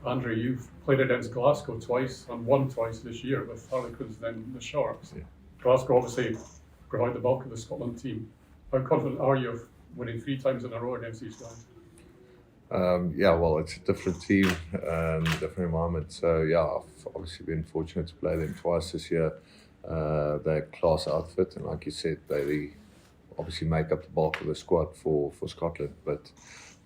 Andre, you've played against Glasgow twice and won twice this year with Harlequins then the Sharks. Yeah. Glasgow obviously provide the bulk of the Scotland team. How confident are you of winning 3 times in a row against these guys? Yeah, well, it's a different team, different environment. So yeah, I've obviously been fortunate to play them twice this year. They're a class outfit, and like you said, they obviously make up the bulk of the squad for Scotland. But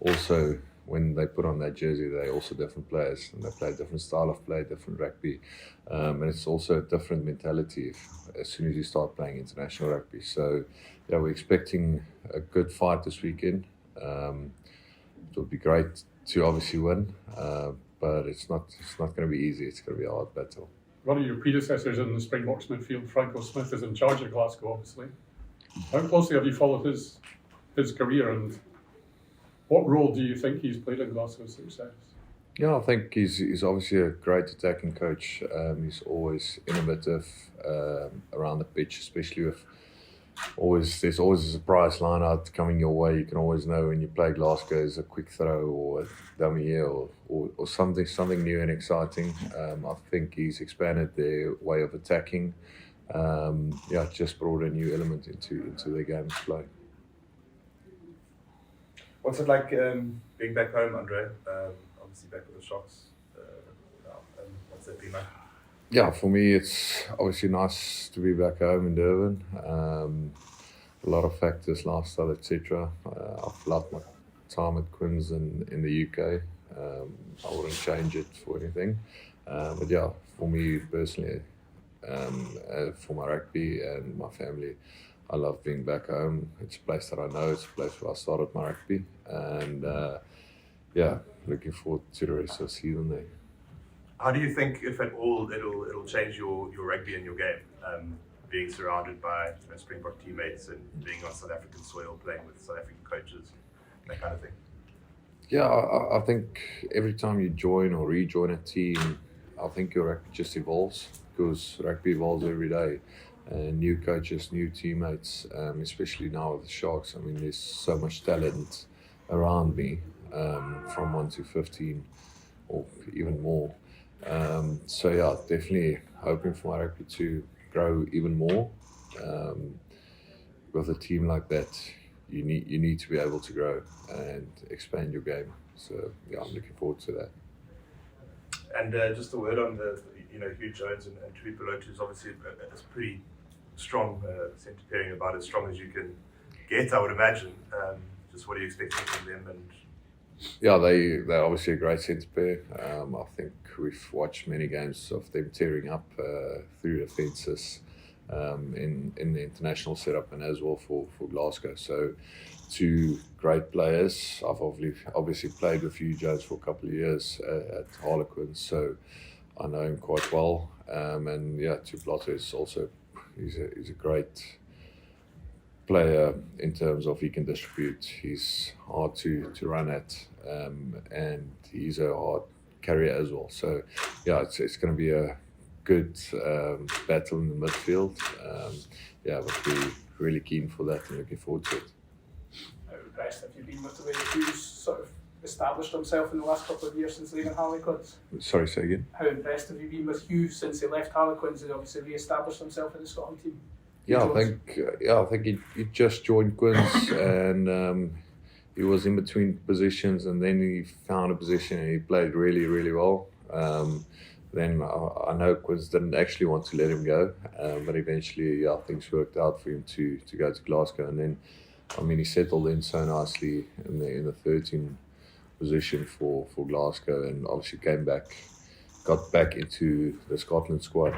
also, when they put on that jersey, they're also different players, and they play a different style of play, different rugby, and it's also a different mentality as soon as you start playing international rugby. So yeah, we're expecting a good fight this weekend. It would be great to obviously win, but it's not going to be easy. It's going to be a hard battle. One of your predecessors in the Springboks midfield, Franco Smith, is in charge of Glasgow, obviously. How closely have you followed his career, and what role do you think he's played in Glasgow's success? Yeah, I think he's obviously a great attacking coach. He's always innovative around the pitch, especially with there's always a surprise line out coming your way. You can always know when you play Glasgow is a quick throw or a dummy here or something new and exciting. I think he's expanded their way of attacking. Just brought a new element into their game of play. What's it like being back home, Andre? Obviously back with the Sharks now. What's that been like? Yeah, for me, it's obviously nice to be back home in Durban. A lot of factors, lifestyle, etc. I've loved my time at Quins in the UK. I wouldn't change it for anything. But yeah, for me personally, for my rugby and my family, I love being back home. It's a place that I know. It's a place where I started my rugby, and looking forward to the rest of the season there. How do you think, if at all, it'll change your rugby and your game? Being surrounded by Springbok teammates and being on South African soil, playing with South African coaches, that kind of thing. Yeah, I think every time you join or rejoin a team, I think your rugby just evolves, because rugby evolves every day. New coaches, new teammates, especially now with the Sharks. I mean, there's so much talent around me, from 1 to 15 or even more. So yeah, definitely hoping for my rugby to grow even more. With a team like that, you need to be able to grow and expand your game. So yeah, I'm looking forward to that. And just a word on the Hugh Jones and Tui Pelotu is obviously a pretty strong centre pairing, about as strong as you can get, I would imagine. Just what are you expecting from them? And yeah, they're obviously a great centre pair. I think we've watched many games of them tearing up through the fences in the international setup, and as well for Glasgow. So 2 great players. I've obviously played with Hugh Jones for a couple of years at Harlequins, so I know him quite well. And yeah, Tuplato is also he's a great player in terms of he can distribute. He's hard to run at, and he's a hard carrier as well. So yeah, it's going to be a good battle in the midfield. But we're really keen for that and looking forward to it. How impressed have you been with the way Hugh's sort of established himself in the last couple of years since leaving Harlequins? Sorry, say again? How impressed have you been with Hugh since he left Harlequins and obviously re-established himself in the Scotland team? Yeah, I think he just joined Quins, and he was in between positions, and then he found a position and he played really, really well. Then I know Quins didn't actually want to let him go, but eventually, things worked out for him to go to Glasgow, and then, I mean, he settled in so nicely in the 13 position for Glasgow, and obviously got back into the Scotland squad.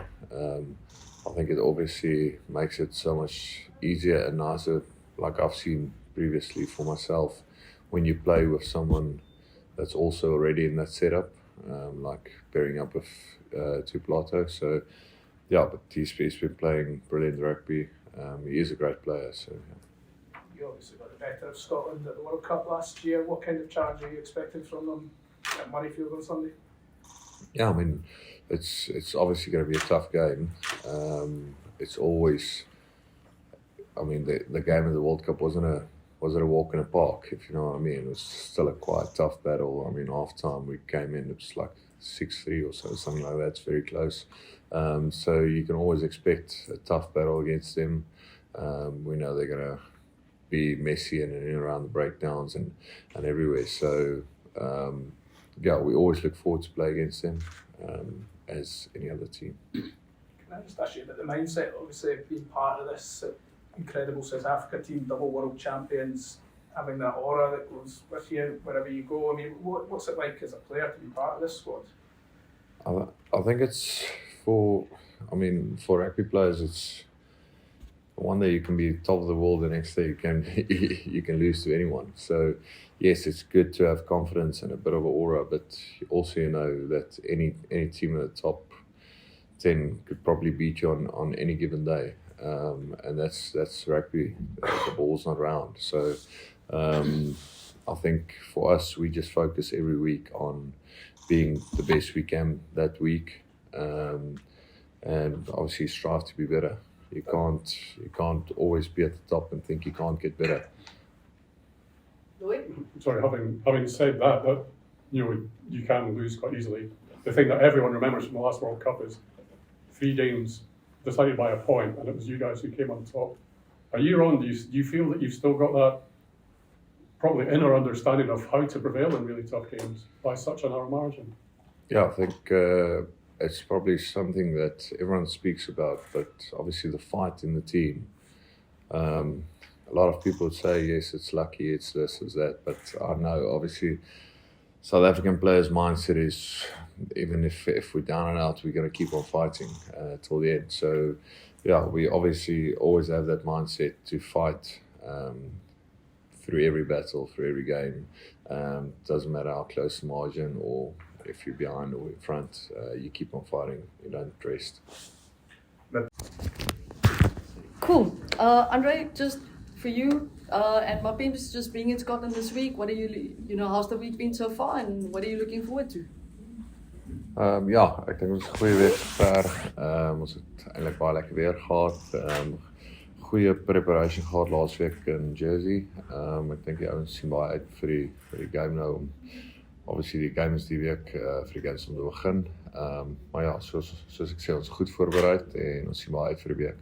I think it obviously makes it so much easier and nicer, like I've seen previously for myself, when you play with someone that's also already in that setup, like pairing up with Tuplato. So yeah, but he's been playing brilliant rugby. He is a great player. So yeah. You obviously got the better of Scotland at the World Cup last year. What kind of charge are you expecting from them at Murrayfield on Sunday? Yeah, I mean, it's obviously going to be a tough game. It's always, I mean, the game of the World Cup wasn't was it a walk in the park, if you know what I mean. It was still a quite tough battle. I mean, half time we came in, it was like 6-3 or so, something like that. It's very close. So you can always expect a tough battle against them. We know they're going to be messy and in and around the breakdowns and everywhere. So, yeah, we always look forward to play against them as any other team. Can I just ask you about the mindset? Obviously, being part of this incredible South Africa team, double world champions, having that aura that goes with you wherever you go. I mean, what's it like as a player to be part of this squad? I think it's for rugby players, it's one day you can be top of the world, the next day you can lose to anyone. So yes, it's good to have confidence and a bit of an aura, but also you know that any team in the top 10 could probably beat you on any given day. And that's rugby. The ball's not round. So I think for us, we just focus every week on being the best we can that week, and obviously strive to be better. You can't always be at the top and think you can't get better. Sorry, having said that you can lose quite easily. The thing that everyone remembers from the last World Cup is 3 games decided by a point, and it was you guys who came on top. A year on, do you feel that you've still got that probably inner understanding of how to prevail in really tough games by such a narrow margin? Yeah, I think it's probably something that everyone speaks about, but obviously the fight in the team. A lot of people would say, yes, it's lucky, it's this, it's that, but I know obviously South African players' mindset is, even if we're down and out, we're going to keep on fighting till the end. So, yeah, we obviously always have that mindset to fight through every battle, through every game. Doesn't matter how close the margin or if you're behind or in front, you keep on fighting, you don't rest. Cool. Andre, just for you, and my team's just being in Scotland this week, what are how's the week been so far and what are you looking forward to? Ja, ek dink ons het 'n goeie week ver. Ons het eintlik baie lekker weer gehad. Goeie preparation gehad laasweek in Jersey. Ek dink die ouens sien baie uit vir die game nou. Obviously die game is die week vir die games om te begin. Maar ja, soos ek sê, ons is goed voorbereid en ons sien baie uit vir die week.